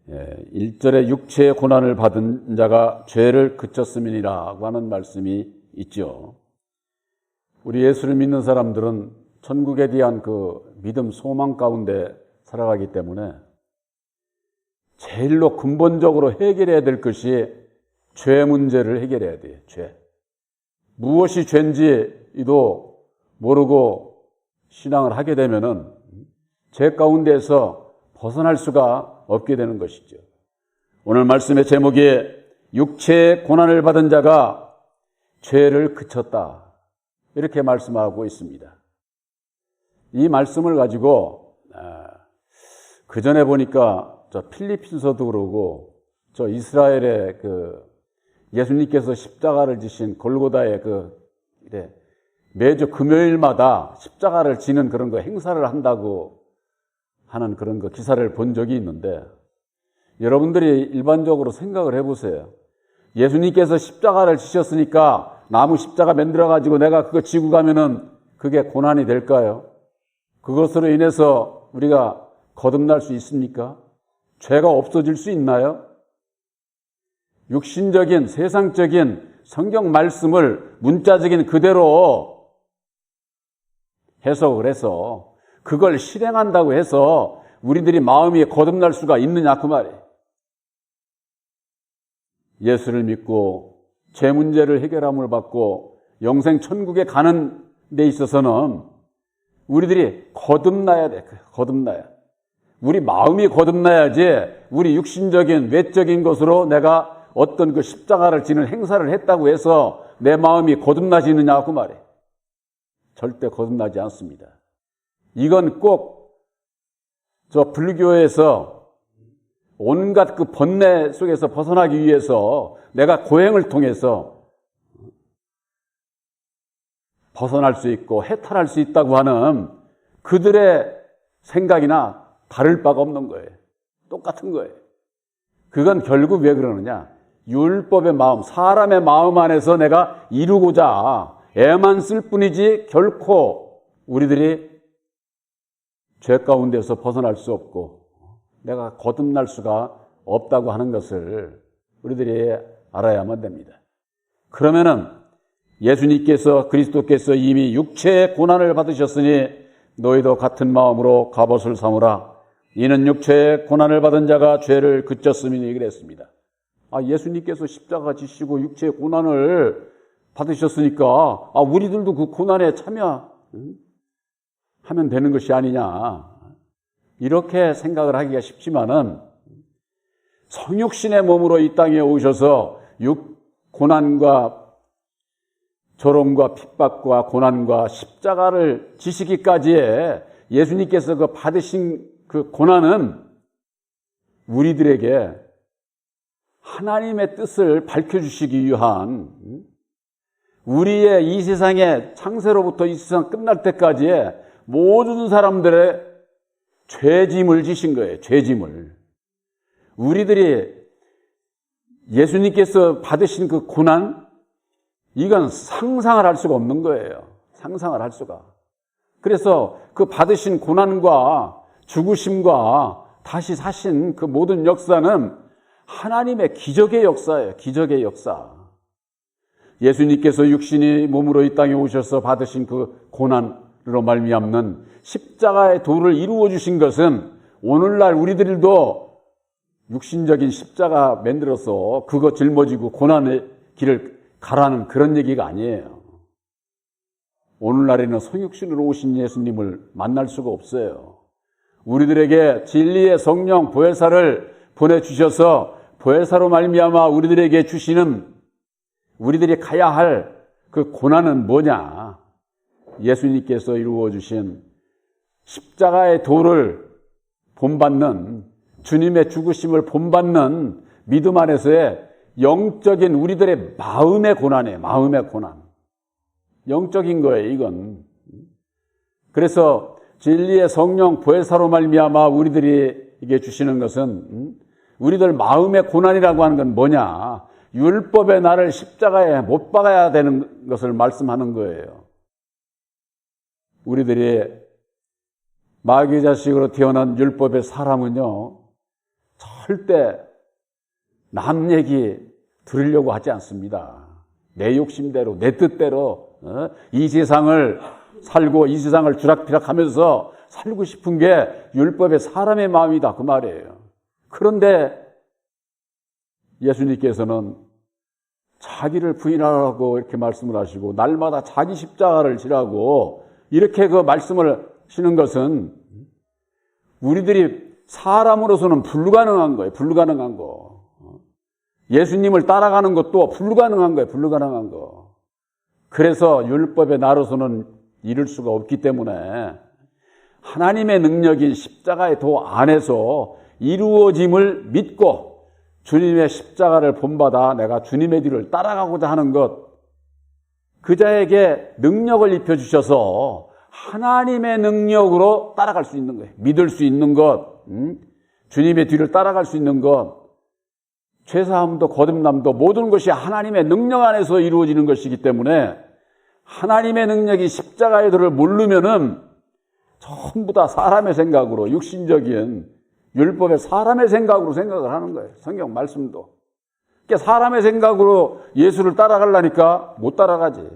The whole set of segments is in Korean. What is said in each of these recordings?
1절에 육체의 고난을 받은 자가 죄를 그쳤음이니라고 하는 말씀이 있죠. 우리 예수를 믿는 사람들은 천국에 대한 그 믿음, 소망 가운데 살아가기 때문에 제일로 근본적으로 해결해야 될 것이 죄 문제를 해결해야 돼요. 죄. 무엇이 죄인지도 모르고 신앙을 하게 되면은 죄 가운데서 벗어날 수가 없게 되는 것이죠. 오늘 말씀의 제목이 육체의 고난을 받은 자가 죄를 그쳤다, 이렇게 말씀하고 있습니다. 이 말씀을 가지고 그 전에 보니까 저 필리핀서도 그러고 저 이스라엘의 그 예수님께서 십자가를 지신 골고다의 매주 금요일마다 십자가를 지는 그런 거 행사를 한다고 하는 그런 거 기사를 본 적이 있는데, 여러분들이 일반적으로 생각을 해보세요. 예수님께서 십자가를 지셨으니까 나무 십자가 만들어 가지고 내가 그거 지고 가면은 그게 고난이 될까요? 그것으로 인해서 우리가 거듭날 수 있습니까? 죄가 없어질 수 있나요? 육신적인 세상적인 성경 말씀을 문자적인 그대로 해석을 해서 그걸 실행한다고 해서 우리들이 마음이 거듭날 수가 있느냐, 그 말이에요. 예수를 믿고 죄 문제를 해결함을 받고 영생 천국에 가는 데 있어서는 우리들이 거듭나야 돼. 거듭나야. 우리 마음이 거듭나야지 우리 육신적인 외적인 것으로 내가 어떤 그 십자가를 지는 행사를 했다고 해서 내 마음이 거듭나지느냐, 그 말이에요. 절대 거듭나지 않습니다. 이건 꼭 저 불교에서 온갖 그 번뇌 속에서 벗어나기 위해서 내가 고행을 통해서 벗어날 수 있고 해탈할 수 있다고 하는 그들의 생각이나 다를 바가 없는 거예요. 똑같은 거예요. 그건 결국 왜 그러느냐? 율법의 마음, 사람의 마음 안에서 내가 이루고자 애만 쓸 뿐이지 결코 우리들이 죄 가운데서 벗어날 수 없고 내가 거듭날 수가 없다고 하는 것을 우리들이 알아야만 됩니다. 그러면은 예수님께서, 그리스도께서 이미 육체의 고난을 받으셨으니 너희도 같은 마음으로 갑옷을 삼으라. 이는 육체의 고난을 받은 자가 죄를 그쳤음이니, 그랬습니다. 예수님께서 십자가 지시고 육체의 고난을 받으셨으니까 우리들도 그 고난에 참여하면 되는 것이 아니냐, 이렇게 생각을 하기가 쉽지만은 성육신의 몸으로 이 땅에 오셔서 고난과 조롱과 핍박과 고난과 십자가를 지시기까지의 예수님께서 그 받으신 그 고난은 우리들에게 하나님의 뜻을 밝혀주시기 위한, 우리의 이 세상의 창세로부터 이 세상 끝날 때까지의 모든 사람들의 죄짐을 지신 거예요. 죄짐을. 우리들이 예수님께서 받으신 그 고난, 이건 상상을 할 수가 없는 거예요. 상상을 할 수가. 그래서 그 받으신 고난과 죽으심과 다시 사신 그 모든 역사는 하나님의 기적의 역사예요. 기적의 역사. 예수님께서 육신이 몸으로 이 땅에 오셔서 받으신 그 고난으로 말미암는 십자가의 도를 이루어 주신 것은 오늘날 우리들도 육신적인 십자가 만들어서 그거 짊어지고 고난의 길을 가라는 그런 얘기가 아니에요. 오늘날에는 성육신으로 오신 예수님을 만날 수가 없어요. 우리들에게 진리의 성령 보혜사를 보내주셔서 보혜사로 말미암아 우리들에게 주시는, 우리들이 가야 할 그 고난은 뭐냐? 예수님께서 이루어 주신 십자가의 도를 본받는, 주님의 죽으심을 본받는 믿음 안에서의 영적인 우리들의 마음의 고난이에요. 마음의 고난. 영적인 거예요, 이건. 그래서 진리의 성령 보혜사로 말미암아 우리들에게 주시는 것은, 우리들 마음의 고난이라고 하는 건 뭐냐? 율법의 나를 십자가에 못 박아야 되는 것을 말씀하는 거예요. 우리들이 마귀 자식으로 태어난 율법의 사람은요, 절대 남 얘기 들으려고 하지 않습니다. 내 욕심대로, 내 뜻대로 이 세상을 살고 이 세상을 주락펴락하면서 살고 싶은 게 율법의 사람의 마음이다 그 말이에요. 그런데 예수님께서는 자기를 부인하라고 이렇게 말씀을 하시고 날마다 자기 십자가를 지라고 이렇게 그 말씀을 하시는 것은 우리들이 사람으로서는 불가능한 거예요. 불가능한 거. 예수님을 따라가는 것도 불가능한 거예요. 불가능한 거. 그래서 율법의 나로서는 이룰 수가 없기 때문에 하나님의 능력인 십자가의 도 안에서 이루어짐을 믿고 주님의 십자가를 본받아 내가 주님의 뒤를 따라가고자 하는 것, 그자에게 능력을 입혀주셔서 하나님의 능력으로 따라갈 수 있는 거예요. 믿을 수 있는 것, 주님의 뒤를 따라갈 수 있는 것, 죄사함도 거듭남도 모든 것이 하나님의 능력 안에서 이루어지는 것이기 때문에 하나님의 능력이 십자가의 도를 모르면은 전부 다 사람의 생각으로, 육신적인 율법의 사람의 생각으로 생각을 하는 거예요. 성경 말씀도. 그러니까 사람의 생각으로 예수를 따라가려니까 못 따라가지.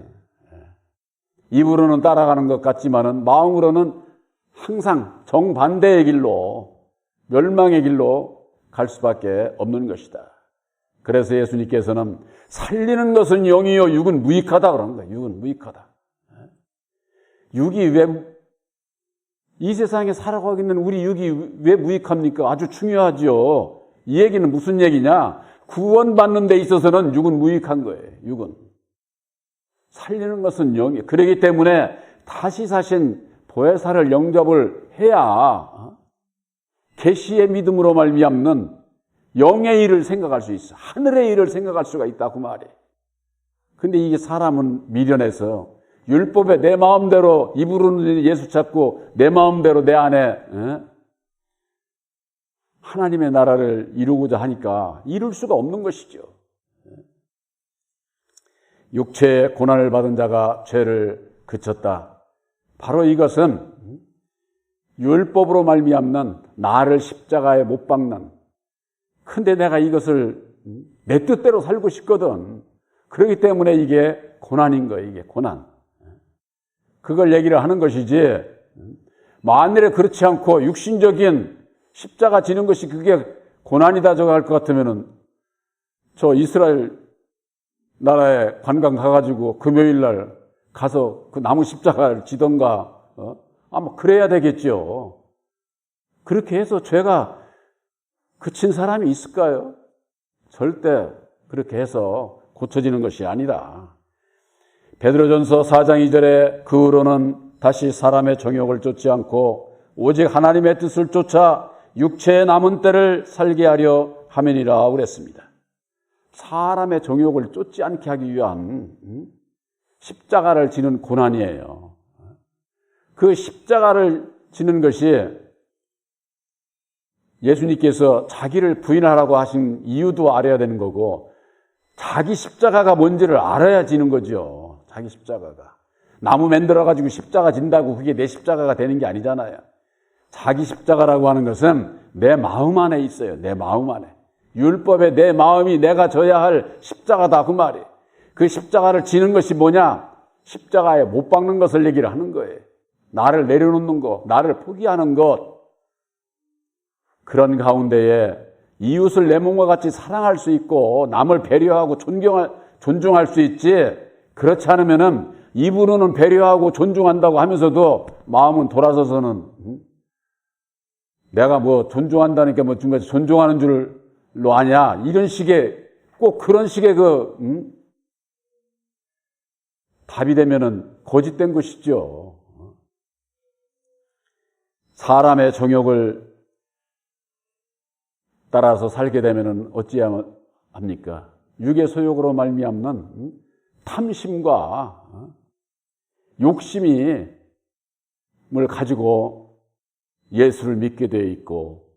입으로는 따라가는 것 같지만은 마음으로는 항상 정반대의 길로, 멸망의 길로 갈 수밖에 없는 것이다. 그래서 예수님께서는 살리는 것은 영이요 육은 무익하다 그러는 거예요. 육은 무익하다. 육이 왜 이 세상에 살아가고 있는 우리 육이 왜 무익합니까? 아주 중요하죠. 이 얘기는 무슨 얘기냐? 구원받는 데 있어서는 육은 무익한 거예요. 육은. 살리는 것은 영이에요. 그렇기 때문에 다시 사신 보혜사를 영접을 해야 계시의 믿음으로 말미암는 영의 일을 생각할 수 있어. 하늘의 일을 생각할 수가 있다 그 말이에요. 근데 이게 사람은 미련해서 율법에 내 마음대로 입으로는 예수 찾고 내 마음대로 내 안에 하나님의 나라를 이루고자 하니까 이룰 수가 없는 것이죠. 육체의 고난을 받은 자가 죄를 그쳤다. 바로 이것은 율법으로 말미암는 나를 십자가에 못 박는, 근데 내가 이것을 내 뜻대로 살고 싶거든. 그렇기 때문에 이게 고난인 거예요. 이게 고난. 그걸 얘기를 하는 것이지, 만일에 그렇지 않고 육신적인 십자가 지는 것이 그게 고난이다 저거 할 것 같으면은 저 이스라엘 나라에 관광 가가지고 금요일 날 가서 그 나무 십자가를 지던가, 아마 그래야 되겠죠. 그렇게 해서 죄가 그친 사람이 있을까요? 절대 그렇게 해서 고쳐지는 것이 아니다. 베드로전서 4장 2절에 그 후로는 다시 사람의 정욕을 쫓지 않고 오직 하나님의 뜻을 쫓아 육체의 남은 때를 살게 하려 함이니라 그랬습니다. 사람의 정욕을 쫓지 않게 하기 위한 십자가를 지는 고난이에요. 그 십자가를 지는 것이 예수님께서 자기를 부인하라고 하신 이유도 알아야 되는 거고, 자기 십자가가 뭔지를 알아야 지는 거죠. 자기 십자가가. 나무 만들어가지고 십자가 진다고 그게 내 십자가가 되는 게 아니잖아요. 자기 십자가라고 하는 것은 내 마음 안에 있어요. 내 마음 안에. 율법에 내 마음이 내가 져야 할 십자가다 그 말이에요. 그 십자가를 지는 것이 뭐냐? 십자가에 못 박는 것을 얘기를 하는 거예요. 나를 내려놓는 것, 나를 포기하는 것. 그런 가운데에 이웃을 내 몸과 같이 사랑할 수 있고 남을 배려하고 존중할 수 있지, 그렇지 않으면은 입으로는 배려하고 존중한다고 하면서도 마음은 돌아서서는 내가 뭐 존중한다니까 뭐 존중하는 줄로 아냐, 이런 식의, 꼭 그런 식의 답이 되면은 거짓된 것이죠. 사람의 정욕을 따라서 살게 되면은 어찌하면 합니까? 육의 소욕으로 말미암는 탐심과 욕심을 가지고 예수를 믿게 되어 있고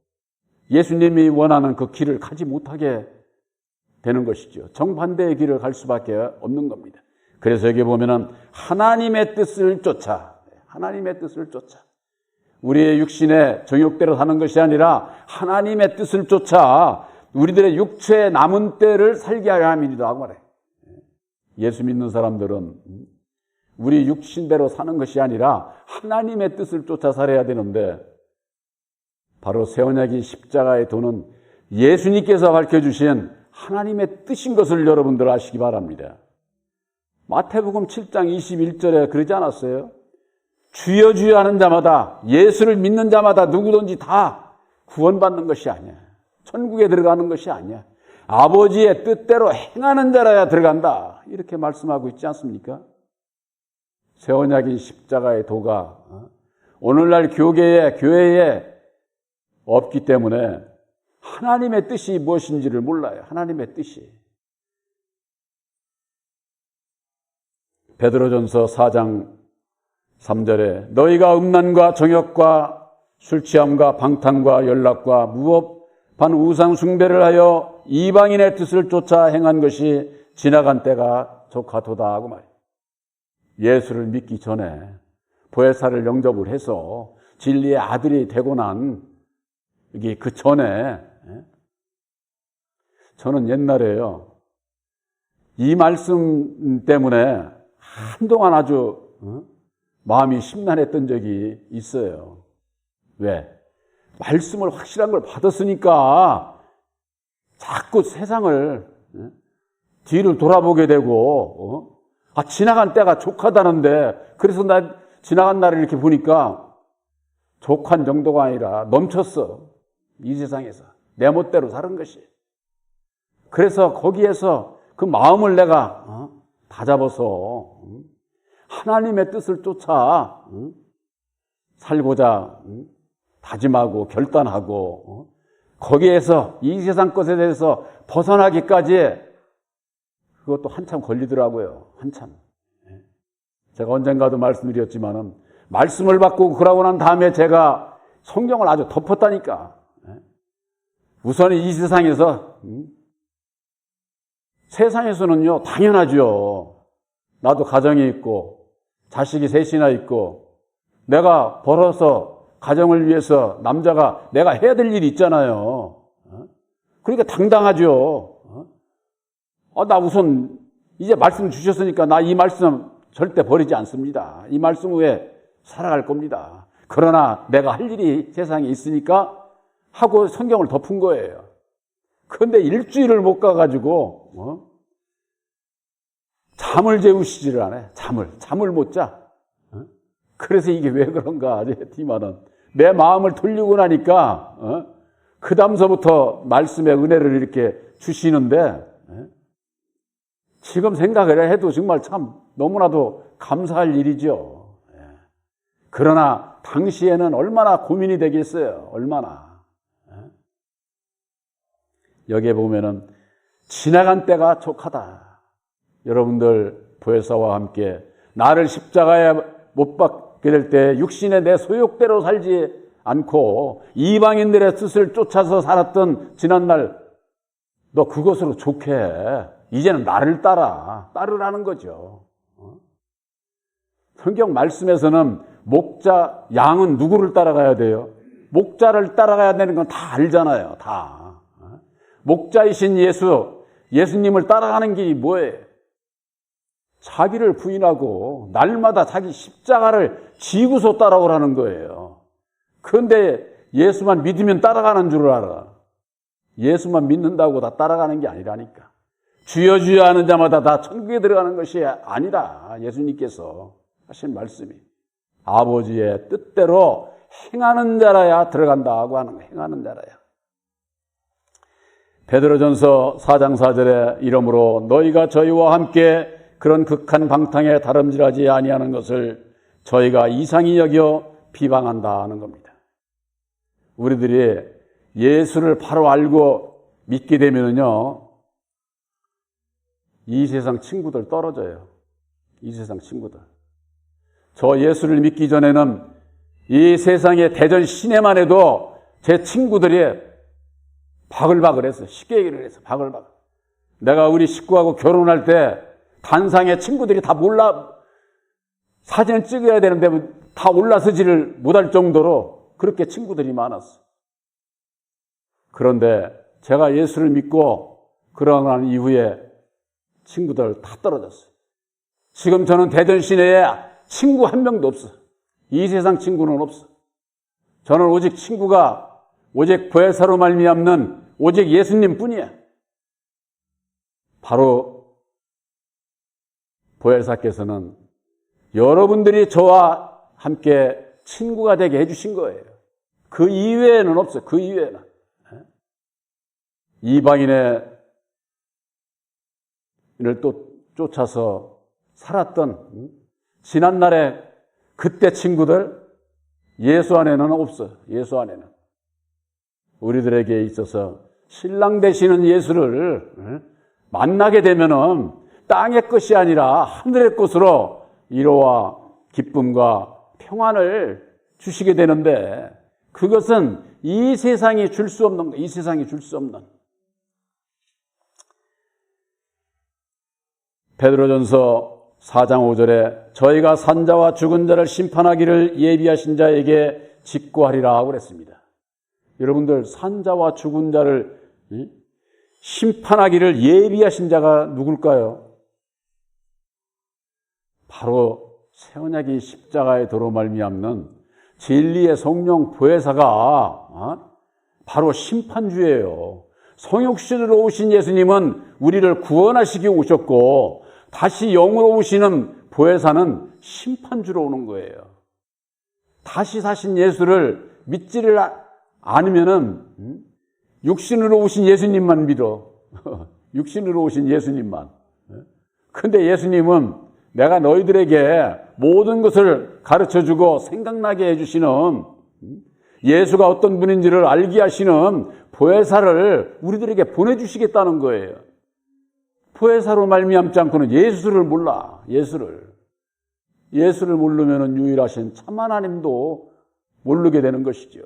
예수님이 원하는 그 길을 가지 못하게 되는 것이죠. 정반대의 길을 갈 수밖에 없는 겁니다. 그래서 여기 보면은 하나님의 뜻을 쫓아, 하나님의 뜻을 쫓아. 우리의 육신의 정욕대로 사는 것이 아니라 하나님의 뜻을 쫓아 우리들의 육체의 남은 때를 살게 하려 함이니라 하고 말해. 예수 믿는 사람들은 우리 육신대로 사는 것이 아니라 하나님의 뜻을 쫓아 살아야 되는데, 바로 새 언약인 십자가의 도는 예수님께서 밝혀주신 하나님의 뜻인 것을 여러분들 아시기 바랍니다. 마태복음 7장 21절에 그러지 않았어요? 주여 주여 하는 자마다, 예수를 믿는 자마다 누구든지 다 구원받는 것이 아니야. 천국에 들어가는 것이 아니야. 아버지의 뜻대로 행하는 자라야 들어간다. 이렇게 말씀하고 있지 않습니까? 새 언약인 십자가의 도가 오늘날 교회에 없기 때문에 하나님의 뜻이 무엇인지를 몰라요. 하나님의 뜻이. 베드로전서 4장 3절에 너희가 음란과 정욕과 술취함과 방탕과 연락과 무법한 우상 숭배를 하여 이방인의 뜻을 쫓아 행한 것이 지나간 때가 족하도다 하고 말이에요. 예수를 믿기 전에 보혜사를 영접을 해서 진리의 아들이 되고 난 여기 그 전에, 저는 옛날에요, 이 말씀 때문에 한동안 아주 마음이 심란했던 적이 있어요. 왜? 말씀을 확실한 걸 받았으니까 자꾸 세상을 뒤를 돌아보게 되고, 지나간 때가 족하다는데, 그래서 나 지나간 날을 이렇게 보니까 족한 정도가 아니라 넘쳤어. 이 세상에서 내 멋대로 사는 것이. 그래서 거기에서 그 마음을 내가 다잡아서 하나님의 뜻을 쫓아 살고자 다짐하고 결단하고, 거기에서 이 세상 것에 대해서 벗어나기까지 그것도 한참 걸리더라고요. 한참. 제가 언젠가도 말씀드렸지만은 말씀을 받고 그러고 난 다음에 제가 성경을 아주 덮었다니까. 우선 이 세상에서, 세상에서는요, 당연하죠. 나도 가정이 있고 자식이 셋이나 있고 내가 벌어서 가정을 위해서 남자가 내가 해야 될 일이 있잖아요. 그러니까 당당하죠. 나 우선 이제 말씀 주셨으니까 나 이 말씀 절대 버리지 않습니다. 이 말씀 후에 살아갈 겁니다. 그러나 내가 할 일이 세상에 있으니까 하고 성경을 덮은 거예요. 그런데 일주일을 못 가가지고 잠을 재우시지를 않아요. 잠을 못 자. 그래서 이게 왜 그런가 뒤만은 내 마음을 돌리고 나니까 그 다음서부터 말씀의 은혜를 이렇게 주시는데, 지금 생각을 해도 정말 참 너무나도 감사할 일이죠. 그러나 당시에는 얼마나 고민이 되겠어요. 얼마나. 여기에 보면은 지나간 때가 족하다. 여러분들 보혜사와 함께 나를 십자가에 못 박게 될 때 육신의 내 소욕대로 살지 않고 이방인들의 뜻을 쫓아서 살았던 지난날, 너 그것으로 족해. 이제는 나를 따르라는 거죠. 성경 말씀에서는 목자, 양은 누구를 따라가야 돼요? 목자를 따라가야 되는 건 다 알잖아요. 다. 목자이신 예수님을 따라가는 길이 뭐예요? 자기를 부인하고 날마다 자기 십자가를 지고서 따라오라는 거예요. 그런데 예수만 믿으면 따라가는 줄 알아. 예수만 믿는다고 다 따라가는 게 아니라니까. 주여 주여 하는 자마다 다 천국에 들어가는 것이 아니라 예수님께서 하신 말씀이 아버지의 뜻대로 행하는 자라야 들어간다 하고 하는 거예요. 행하는 자라야. 베드로전서 4장 4절에 이러므로 너희가 저희와 함께 그런 극한 방탕에 다름질하지 아니하는 것을 저희가 이상히 여겨 비방한다 하는 겁니다. 우리들이 예수를 바로 알고 믿게 되면요, 이 세상 친구들 떨어져요. 이 세상 친구들. 저 예수를 믿기 전에는 이 세상의 대전 시내만 해도 제 친구들이 바글바글했어요. 쉽게 얘기를 해서 바글바글. 내가 우리 식구하고 결혼할 때 단상의 친구들이 다 몰라. 사진을 찍어야 되는데 다 올라서지를 못할 정도로 그렇게 친구들이 많았어. 그런데 제가 예수를 믿고 그러고 난 이후에 친구들 다 떨어졌어요. 지금 저는 대전 시내에 친구 한 명도 없어. 이 세상 친구는 없어. 저는 오직 친구가 오직 보혜사로 말미암는 오직 예수님 뿐이야. 바로 보혜사께서는 여러분들이 저와 함께 친구가 되게 해주신 거예요. 그 이외에는 없어요. 그 이외에는. 이방인을 또 쫓아서 살았던 지난날의 그때 친구들 예수 안에는 없어요. 예수 안에는. 우리들에게 있어서 신랑 되시는 예수를 만나게 되면은 땅의 것이 아니라 하늘의 것으로 위로와 기쁨과 평안을 주시게 되는데 그것은 이 세상이 줄 수 없는 거, 이 세상이 줄 수 없는. 베드로전서 4장 5절에 저희가 산자와 죽은 자를 심판하기를 예비하신 자에게 직고하리라 그랬습니다. 여러분들 산자와 죽은 자를 심판하기를 예비하신 자가 누굴까요? 바로 새 언약인 십자가의 도로 말미암는 진리의 성령 보혜사가 바로 심판주예요. 성육신으로 오신 예수님은 우리를 구원하시기 오셨고 다시 영으로 오시는 보혜사는 심판주로 오는 거예요. 다시 사신 예수를 믿지를 않으면은 육신으로 오신 예수님만 믿어. 육신으로 오신 예수님만. 근데 예수님은 내가 너희들에게 모든 것을 가르쳐주고 생각나게 해주시는 예수가 어떤 분인지를 알게 하시는 보혜사를 우리들에게 보내주시겠다는 거예요. 보혜사로 말미암지 않고는 예수를 몰라. 예수를 모르면 유일하신 참 하나님도 모르게 되는 것이죠.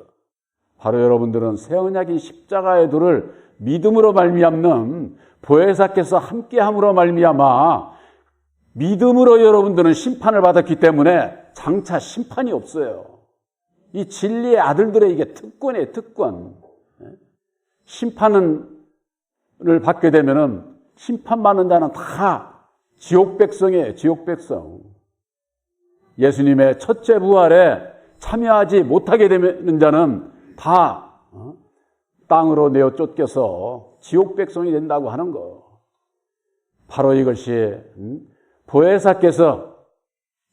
바로 여러분들은 새 언약인 십자가의 도를 믿음으로 말미암는 보혜사께서 함께함으로 말미암아 믿음으로 여러분들은 심판을 받았기 때문에 장차 심판이 없어요. 이 진리의 아들들의 이게 특권이에요, 특권. 심판을 받게 되면은 심판받는 자는 다 지옥 백성이에요, 지옥 백성. 예수님의 첫째 부활에 참여하지 못하게 되는 자는 다 땅으로 내어 쫓겨서 지옥 백성이 된다고 하는 거. 바로 이것이 보혜사께서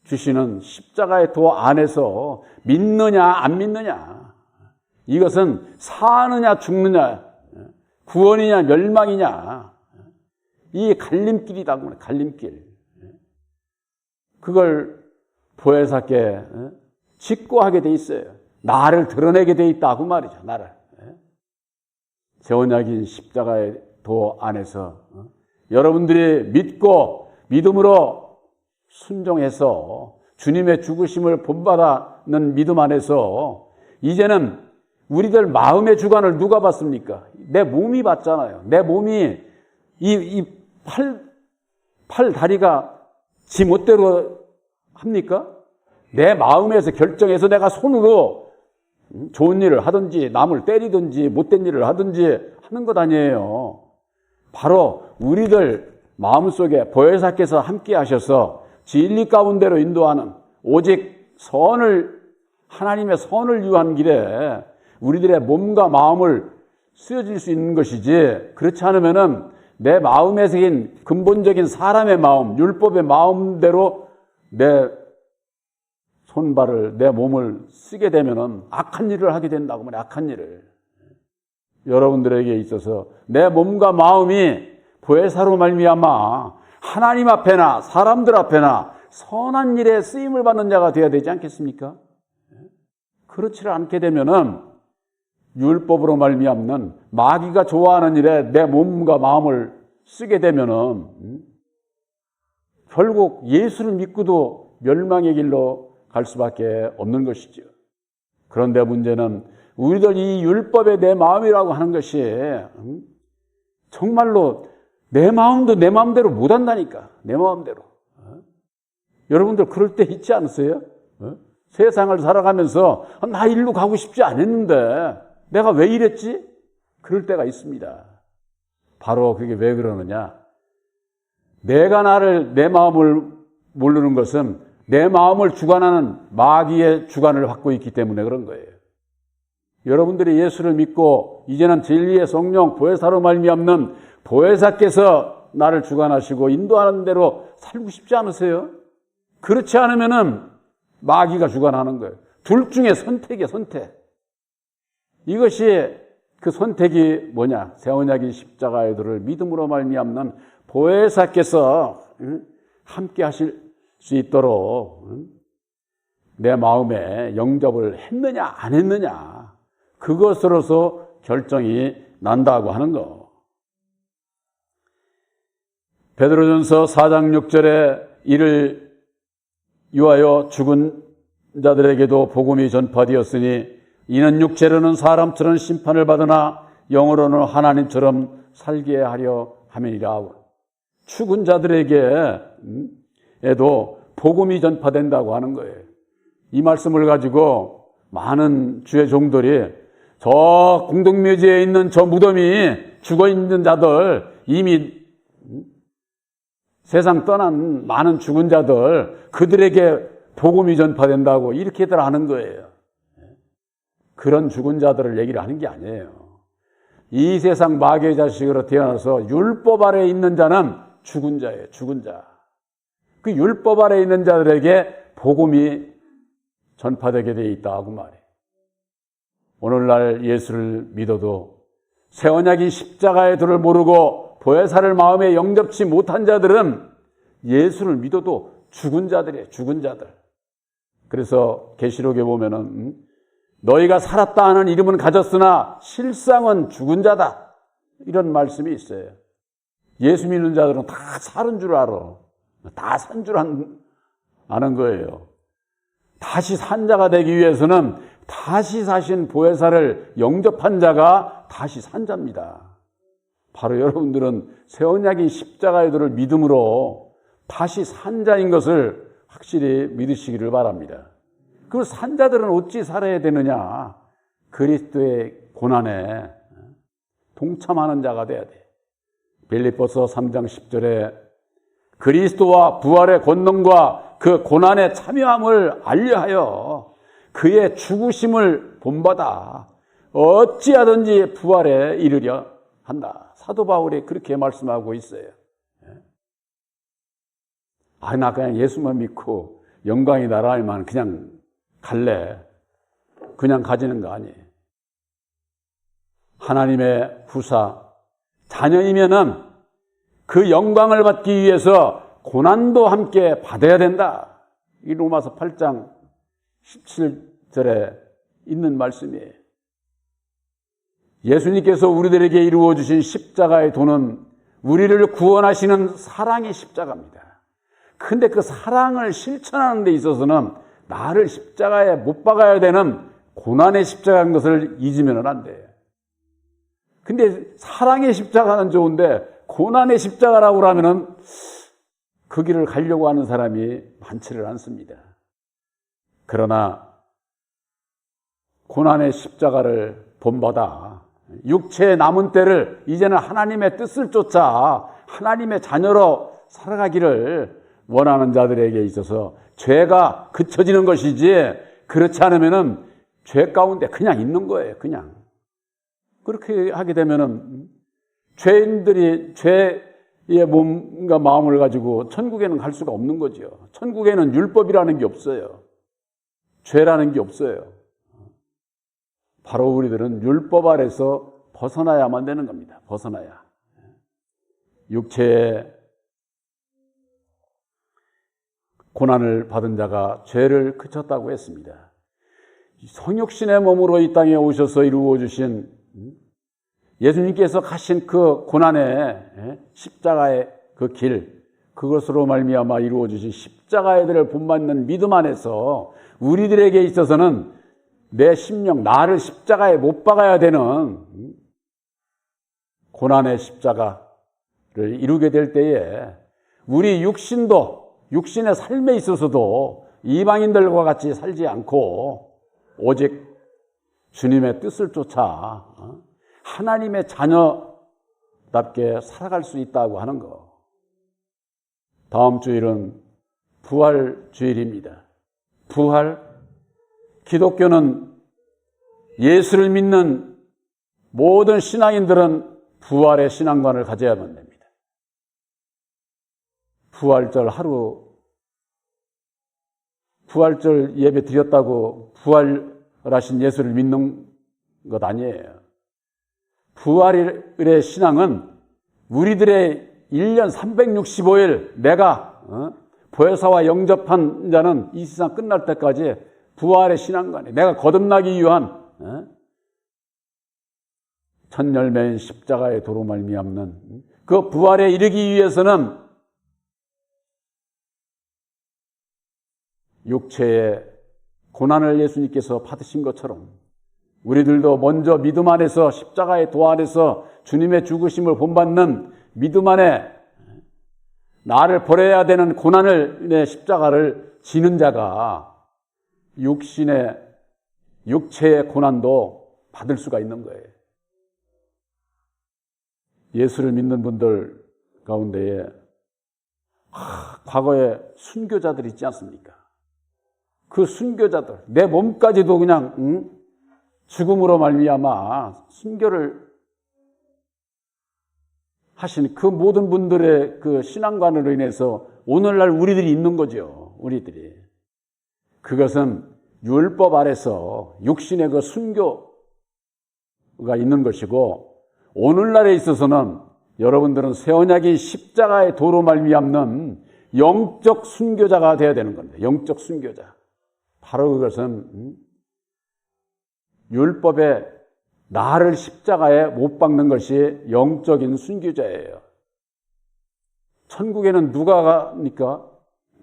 주시는 십자가의 도 안에서 믿느냐 안 믿느냐, 이것은 사느냐 죽느냐, 구원이냐 멸망이냐, 이 갈림길이다. 갈림길. 그걸 보혜사께 직고하게 돼 있어요. 나를 드러내게 돼 있다 그 말이죠. 나를. 새 언약인 십자가의 도 안에서 여러분들이 믿고 믿음으로 순종해서 주님의 죽으심을 본받는 믿음 안에서 이제는 우리들 마음의 주관을 누가 받습니까? 내 몸이 받잖아요. 내 몸이 이 팔 다리가 지 멋대로 합니까? 내 마음에서 결정해서 내가 손으로 좋은 일을 하든지 남을 때리든지 못된 일을 하든지 하는 것 아니에요. 바로 우리들 마음속에 보혜사께서 함께 하셔서 진리 가운데로 인도하는 오직 하나님의 선을 유한 길에 우리들의 몸과 마음을 쓰여질 수 있는 것이지, 그렇지 않으면은 내 마음에 새긴 근본적인 사람의 마음, 율법의 마음대로 내 손발을, 내 몸을 쓰게 되면은 악한 일을 하게 된다고 말이야, 악한 일을. 여러분들에게 있어서 내 몸과 마음이 보혜사로 말미암아 하나님 앞에나 사람들 앞에나 선한 일에 쓰임을 받는 자가 되어야 되지 않겠습니까? 그렇지 않게 되면은 율법으로 말미암는 마귀가 좋아하는 일에 내 몸과 마음을 쓰게 되면은 결국 예수를 믿고도 멸망의 길로 갈 수밖에 없는 것이죠. 그런데 문제는 우리들 이 율법의 내 마음이라고 하는 것이 정말로 내 마음도 내 마음대로 못한다니까. 내 마음대로. 여러분들 그럴 때 있지 않으세요? 세상을 살아가면서 나 일로 가고 싶지 않았는데 내가 왜 이랬지? 그럴 때가 있습니다. 바로 그게 왜 그러느냐? 내가 내 마음을 모르는 것은 내 마음을 주관하는 마귀의 주관을 받고 있기 때문에 그런 거예요. 여러분들이 예수를 믿고 이제는 진리의 성령 보혜사로 말미암는 보혜사께서 나를 주관하시고 인도하는 대로 살고 싶지 않으세요? 그렇지 않으면은 마귀가 주관하는 거예요. 둘 중에 선택이에요, 선택. 이것이 그 선택이 뭐냐? 새 언약인 십자가의 도를 믿음으로 말미암는 보혜사께서 함께 하실 수 있도록 내 마음에 영접을 했느냐 안 했느냐, 그것으로서 결정이 난다고 하는 거. 베드로전서 4장 6절에 이를 위하여 죽은 자들에게도 복음이 전파되었으니 이는 육체로는 사람처럼 심판을 받으나 영으로는 하나님처럼 살게 하려 함이니라. 죽은 자들에게에도 복음이 전파된다고 하는 거예요. 이 말씀을 가지고 많은 주의 종들이 저 공동묘지에 있는 저 무덤이 죽어있는 자들, 이미 세상 떠난 많은 죽은 자들, 그들에게 복음이 전파된다고 이렇게들 하는 거예요. 그런 죽은 자들을 얘기를 하는 게 아니에요. 이 세상 마귀의 자식으로 태어나서 율법 아래에 있는 자는 죽은 자예요. 죽은 자. 그 율법 아래에 있는 자들에게 복음이 전파되게 되어 있다고 말해요. 오늘날 예수를 믿어도 새 언약인 십자가의 도를 모르고 보혜사를 마음에 영접치 못한 자들은 예수를 믿어도 죽은 자들이에요. 죽은 자들. 그래서 계시록에 보면은 너희가 살았다 하는 이름은 가졌으나 실상은 죽은 자다, 이런 말씀이 있어요. 예수 믿는 자들은 다 살은 줄 알아. 다 산 줄 아는 거예요. 다시 산 자가 되기 위해서는 다시 사신 보혜사를 영접한 자가 다시 산 자입니다. 바로 여러분들은 새 언약인 십자가의 도를 믿음으로 다시 산 자인 것을 확실히 믿으시기를 바랍니다. 그 산 자들은 어찌 살아야 되느냐? 그리스도의 고난에 동참하는 자가 돼야 돼. 빌립보서 3장 10절에 그리스도와 부활의 권능과 그 고난에 참여함을 알려하여 그의 죽으심을 본받아 어찌하든지 부활에 이르려 한다. 사도 바울이 그렇게 말씀하고 있어요. 나 그냥 예수만 믿고 영광이 나라에만 그냥 갈래. 그냥 가지는 거 아니에요. 하나님의 후사, 자녀이면은 그 영광을 받기 위해서 고난도 함께 받아야 된다. 이 로마서 8장 17절에 있는 말씀이에요. 예수님께서 우리들에게 이루어 주신 십자가의 도는 우리를 구원하시는 사랑의 십자가입니다. 근데 그 사랑을 실천하는 데 있어서는 나를 십자가에 못 박아야 되는 고난의 십자가인 것을 잊으면 안 돼요. 근데 사랑의 십자가는 좋은데 고난의 십자가라고 하면은 그 길을 가려고 하는 사람이 많지를 않습니다. 그러나 고난의 십자가를 본받아 육체의 남은 때를 이제는 하나님의 뜻을 쫓아 하나님의 자녀로 살아가기를 원하는 자들에게 있어서 죄가 그쳐지는 것이지, 그렇지 않으면은 죄 가운데 그냥 있는 거예요. 그냥 그렇게 하게 되면은 죄인들이 죄의 몸과 마음을 가지고 천국에는 갈 수가 없는 거죠. 천국에는 율법이라는 게 없어요. 죄라는 게 없어요. 바로 우리들은 율법 아래서 벗어나야만 되는 겁니다. 벗어나야. 육체의 고난을 받은 자가 죄를 그쳤다고 했습니다. 성육신의 몸으로 이 땅에 오셔서 이루어 주신 예수님께서 가신 그 고난의 십자가의 그 길, 그것으로 말미암아 이루어 주신 십자가의 들을 본받는 믿음 안에서 우리들에게 있어서는 내 심령, 나를 십자가에 못 박아야 되는 고난의 십자가를 이루게 될 때에 우리 육신도 육신의 삶에 있어서도 이방인들과 같이 살지 않고 오직 주님의 뜻을 쫓아 하나님의 자녀답게 살아갈 수 있다고 하는 거. 다음 주일은 부활 주일입니다. 부활. 기독교는 예수를 믿는 모든 신앙인들은 부활의 신앙관을 가져야만 됩니다. 부활절 하루, 부활절 예배 드렸다고 부활하신 예수를 믿는 것 아니에요. 부활의 신앙은 우리들의 1년 365일 내가 보혜사와 영접한 자는 이 세상 끝날 때까지 부활의 신앙관이에요. 내가 거듭나기 위한 첫 열매인 십자가의 도로 말미암는 그 부활에 이르기 위해서는 육체의 고난을 예수님께서 받으신 것처럼 우리들도 먼저 믿음 안에서 십자가의 도 안에서 주님의 죽으심을 본받는 믿음 안에 나를 버려야 되는 고난을 십자가를 지는 자가 육체의 고난도 받을 수가 있는 거예요. 예수를 믿는 분들 가운데에 과거에 순교자들 있지 않습니까? 그 순교자들, 내 몸까지도 그냥 죽음으로 말미암아 순교를 하신 그 모든 분들의 그 신앙관으로 인해서 오늘날 우리들이 있는 거죠. 우리들이. 그것은 율법 아래서 육신의 그 순교가 있는 것이고 오늘날에 있어서는 여러분들은 새 언약인 십자가의 도로 말미암는 영적 순교자가 되어야 되는 겁니다. 영적 순교자. 바로 그것은 율법의 나를 십자가에 못 박는 것이 영적인 순교자예요. 천국에는 누가 가니까?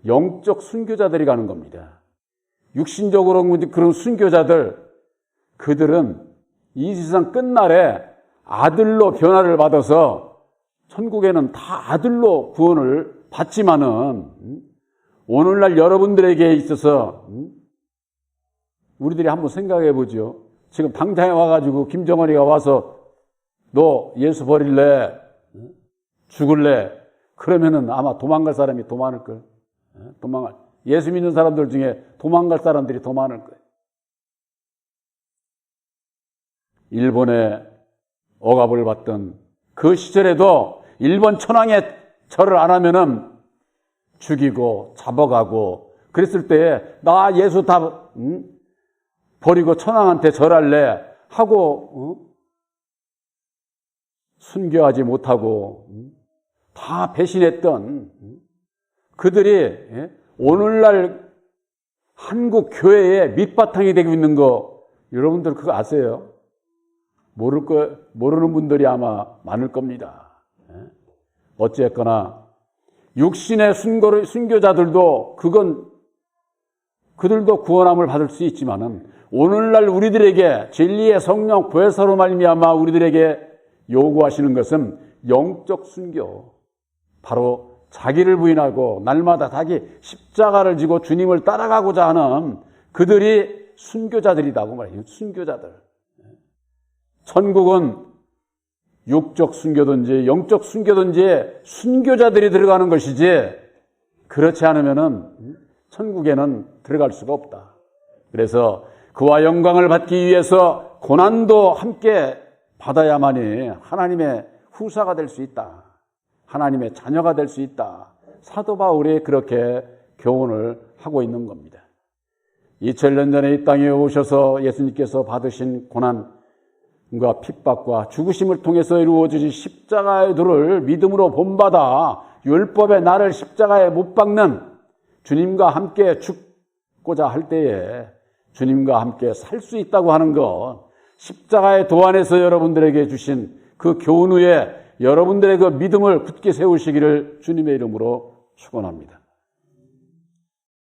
영적 순교자들이 가는 겁니다. 육신적으로 그런 순교자들, 그들은 이 세상 끝날에 아들로 변화를 받아서 천국에는 다 아들로 구원을 받지만은 오늘날 여러분들에게 있어서 우리들이 한번 생각해 보죠. 지금 당장에 와가지고 김정은이가 와서 너 예수 버릴래? 죽을래? 그러면은 아마 도망갈 사람이 더 많을 거예요. 예수 믿는 사람들 중에 도망갈 사람들이 더 많을 거예요. 일본에 억압을 받던 그 시절에도 일본 천황에 절을 안 하면은 죽이고 잡아가고 그랬을 때에 나 예수 다 버리고 천황한테 절할래 하고 순교하지 못하고 다 배신했던 그들이 오늘날 한국 교회의 밑바탕이 되고 있는 거 여러분들 그거 아세요? 모르는 분들이 아마 많을 겁니다. 어쨌거나 육신의 순교자들도 그들도 구원함을 받을 수 있지만은 오늘날 우리들에게 진리의 성령 보혜사로 말미암아 우리들에게 요구하시는 것은 영적 순교. 바로 자기를 부인하고 날마다 자기 십자가를 지고 주님을 따라가고자 하는 그들이 순교자들이라고 말해요. 순교자들. 천국은 육적 순교든지 영적 순교든지 순교자들이 들어가는 것이지 그렇지 않으면은 천국에는 들어갈 수가 없다. 그래서 그와 영광을 받기 위해서 고난도 함께 받아야만이 하나님의 후사가 될 수 있다. 하나님의 자녀가 될 수 있다. 사도 바울이 그렇게 교훈을 하고 있는 겁니다. 2000년 전에 이 땅에 오셔서 예수님께서 받으신 고난과 핍박과 죽으심을 통해서 이루어진 십자가의 도를 믿음으로 본받아 율법의 나를 십자가에 못 박는 주님과 함께 죽고자 할 때에 주님과 함께 살 수 있다고 하는 것, 십자가의 도 안에서 여러분들에게 주신 그 교훈 후에 여러분들의 그 믿음을 굳게 세우시기를 주님의 이름으로 축원합니다.